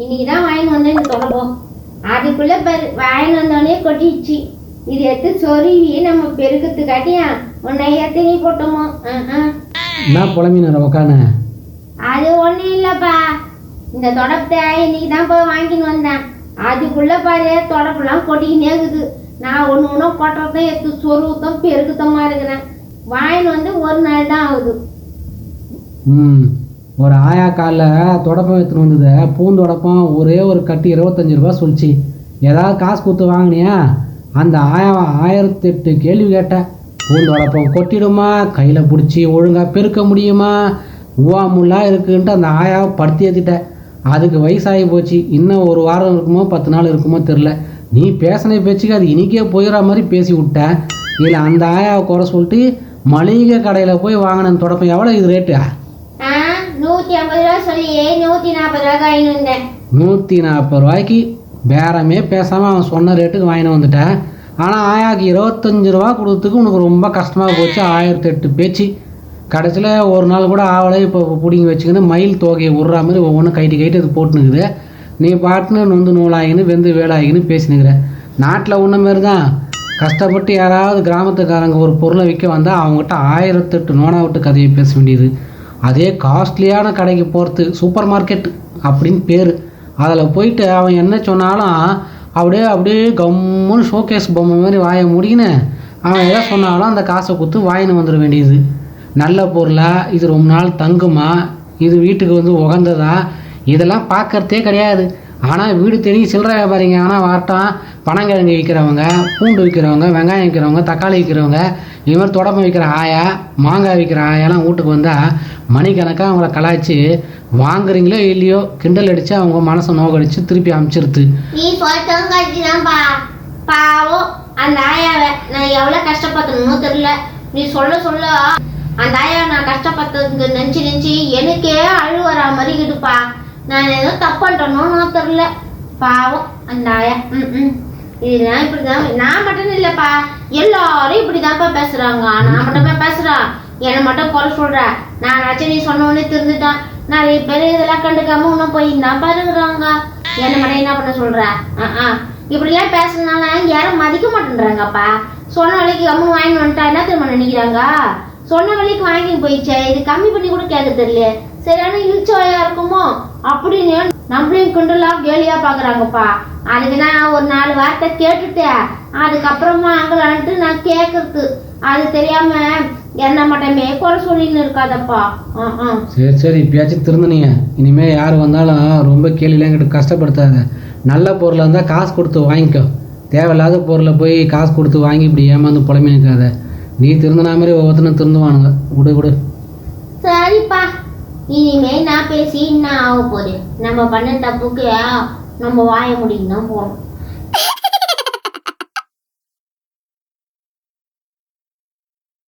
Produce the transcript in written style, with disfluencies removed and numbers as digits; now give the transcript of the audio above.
இன்னைக்கு தான் வாங்கிட்டு வந்தேன் இந்த தொடப்போம். அதுக்குள்ள வாங்கிட்டு வந்தோடனே கொட்டிடுச்சு. இது எடுத்து சொருவி நம்ம பெருக்கத்துக்காட்டியா உன்னை எத்தனை போட்டோமோ. நான் புலம்பின உக்கான அது ஒன்றும் இல்லைப்பா. இந்த தொடப்பத்தை இன்னைக்கு தான் போய் வாங்கின்னு வந்தேன். அதுக்குள்ள பாரு தொடப்பெல்லாம் கொட்டிக்கினே இருக்குது. நான் ஒன்று ஒன்றும் கொட்டுறதும் எடுத்து சொருவத்தும் பெருக்கத்தமா இருக்கிறேன். வாங்கின்னு வந்து ஒரு நாள் தான் ஆகுது. ஒரு ஆயா காலில் தொடப்பம் எடுத்துன்னு வந்தது. பூந்தொடப்பம் ஒரே ஒரு கட்டி 25 ரூபா சொல்லிச்சு. ஏதாவது காசு கொடுத்து வாங்கினியா? அந்த ஆயாவை 1008 கேள்வி கேட்டேன். பூந்தொடப்பம் கொட்டிடுமா, கையில் பிடிச்சி ஒழுங்காக பெருக்க முடியுமா, முல்லா இருக்குன்ட்டு அந்த ஆயாவை படுத்தி ஏற்றிட்டேன். அதுக்கு வயசாகி போச்சு. இன்னும் ஒரு வாரம் இருக்குமோ 10 நாள் இருக்குமோ தெரில. நீ பேசின பேச்சுக்கு அது இன்றைக்கே போயிடுற மாதிரி பேசி விட்டேன். இல்லை அந்த ஆயாவை குறை சொல்லிட்டு மளிகை கடையில் போய் வாங்கினேன் தொடப்பம். எவ்வளோ இது ரேட்டு? 150 ரூபா சொல்லி 140 ரூபாய்க்கு வாங்கிட்டு வந்தேன். 140 ரூபாய்க்கு பேரமே பேசாமல் அவன் சொன்ன ரேட்டுக்கு வாங்கிட்டு வந்துட்டேன். ஆனால் ஆயாவுக்கு 25 ரூபா கொடுத்ததுக்கு உனக்கு ரொம்ப கஷ்டமாக போச்சு. 1008 பேச்சு. கடைசியில் ஒரு நாள் கூட ஆவலை இப்போ பிடிங்கி வச்சுக்கின்னு மயில் தோகையை விட்ற மாதிரி ஒவ்வொன்றும் கைட்டு அது போட்டுனுக்குது. நீ பாட்டுன்னு நொந்து நூலாகின்னு வெந்து வேலாகின்னு பேசினுக்கிற. நாட்டில் உன்ன மாரி தான் கஷ்டப்பட்டு யாராவது கிராமத்துக்காரங்க ஒரு பொருளை விற்க வந்தால் அவங்ககிட்ட 1008 நோனா விட்டு கதையை பேச வேண்டியது. அதே காஸ்ட்லியான கடைக்கு போகிறது, சூப்பர் மார்க்கெட் அப்படின்னு பேர். அதில் போயிட்டு அவன் என்ன சொன்னாலும் அப்படியே கம்முன்னு ஷோகேஸ் பொம்மை மாதிரி வாய முடிக்கின்னு அவன் எதை சொன்னாலும் அந்த காசை கொடுத்து வாங்கின்னு வந்துட வேண்டியது. நல்ல பொருளா, இது ரொம்ப நாள் தங்குமா, இது வீட்டுக்கு வந்து உகந்ததா, இதெல்லாம் பார்க்கறதே கிடையாது. ஆனால் வீடு தேடி சில்லறை வியாபாரிங்க ஆனால் வரட்டும் பனங்கிழங்கு விற்கிறவங்க, பூண்டு விற்கிறவங்க, வெங்காயம் விற்கிறவங்க, தக்காளி விற்கிறவங்க, இது மாதிரி தொடப்பம் விற்கிற ஆயா, மாங்காய் விற்கிற ஆயாலாம் வீட்டுக்கு வந்தால் மணிக்கணக்காக அவங்கள கலாய்ச்சி வாங்குறீங்களோ இல்லையோ கிண்டல் அடித்து அவங்க மனசை நோக்கடிச்சு திருப்பி அனுப்பிச்சிருது. நீ சொல்லிட்டான்ப்பா பாவம் அந்த ஆயாவை நான் எவ்வளோ கஷ்டப்பட்டணுமோ தெரியல. நீ சொல்ல அந்த ஆயாவை நான் கஷ்டப்பட்டதுக்கு நினச்சி எனக்கே அழு வரா மாதிரி இருக்குதுப்பா. நான் ஏதோ தப்பு பண்ணுறேன்னு தெரியல. பாவம் அந்த ஆயா. இதெல்லாம் இப்படிதான். நான் மட்டும் இல்லைப்பா, எல்லாரும் இப்படிதான்ப்பா பேசுறாங்க. நான் மட்டுமே பேசுறேன், என்னை மட்டும் குறை சொல்றேன். நானாச்சும் நீ சொன்னோடனே திருந்துட்டான். நிறைய பேர் இதெல்லாம் கண்டுக்காம இன்னும் போய் தான் பாருங்கிறாங்க. என்னை மட்டும் என்ன பண்ண சொல்ற? இப்படிலாம் பேசுறதுனால யாரும் மதிக்க மாட்டேன்றாங்கப்பா. சொன்ன வேலைக்கு கம்மி வாங்கி வந்துட்டா என்ன திரும்ப நினைக்கிறாங்க? சொன்ன வேலைக்கு வாங்கி போயிடுச்சே, இது கம்மி பண்ணி கூட கேட்க தெரியல. சரியான இழுச்சவையா இருக்குமோ அப்படின்னு நம்மளையும் கிண்டலாம் கேலியா பாக்குறாங்கப்பா. அதுக்கு நான் ஒரு 4 வார்த்தை கேட்டுட்டேன். அதுக்கப்புறமா அங்கலான்ட்டு நான் கேட்கறது. அது தெரியாம என்ன மட்டுமே குறை சொல்லின்னு இருக்காதப்பா. சரி இப்பயாச்சும் திருந்தனீங்க. இனிமே யார் வந்தாலும் ரொம்ப கேள்விலாம் என்கிட்ட கஷ்டப்படுத்தாத. நல்ல பொருளாக இருந்தால் காசு கொடுத்து வாங்கிக்கோ. தேவையில்லாத பொருளை போய் காசு கொடுத்து வாங்கி இப்படி ஏமாந்து புலம்பி நிற்காத. நீ திருந்தினா மாதிரி ஒவ்வொருத்தனும் திருந்துவானுங்க. விடு. சரிப்பா, இனிமே நான் பேசி என்ன ஆக போகுது? நம்ம பண்ண தப்புக்கு நம்ம வாய முடியும் தான் போறோம்.